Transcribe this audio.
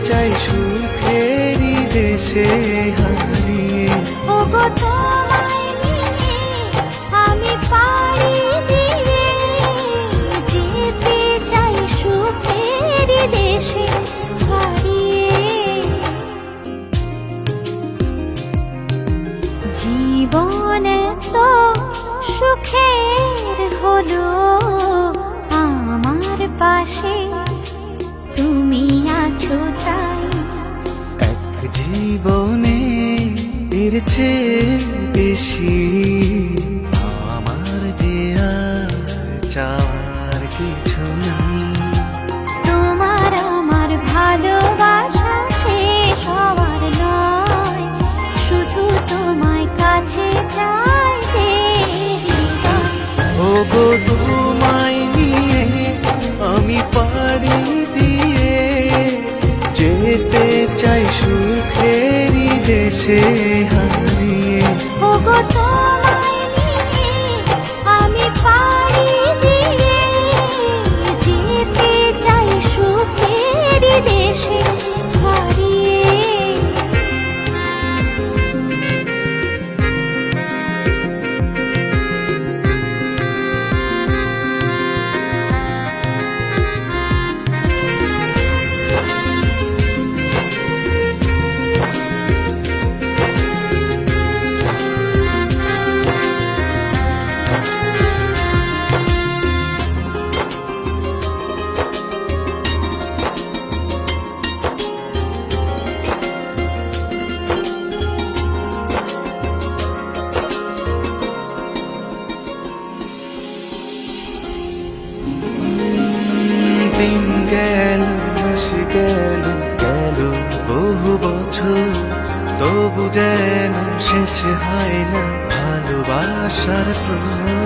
চাই সুখেরই দেশে হারিয়ে। ওগো তোমায় নিয়ে আমি পাড়ি দিয়ে যেতে চাই সুখের দেশে হারিয়ে। জীবন তো সুখের হলো আমার পাশে তুমি আছো তাই। এক জীবনে এর চেয়ে বেশি আমার যে আর চাওয়ার কিছু নেই। তোমার আমার ভালোবাসা শেষ হওয়ার নয়, শুধু তোমায় কাছে চাই যে হৃদয়। ওগো তোমায় নিয়ে আমি পাড়ি দিয়ে যেতে চাই সুখেরই দেশে হারিয়ে। ওগো তোমায় নিয়ে আমি পাড়ি দিয়ে যেতে চাই সুখের দেশে হারিয়ে। দিন গেল মাস গেল গেল বহু বছর, তবু যেন শেষ হয় না ভালোবাসার প্রহর।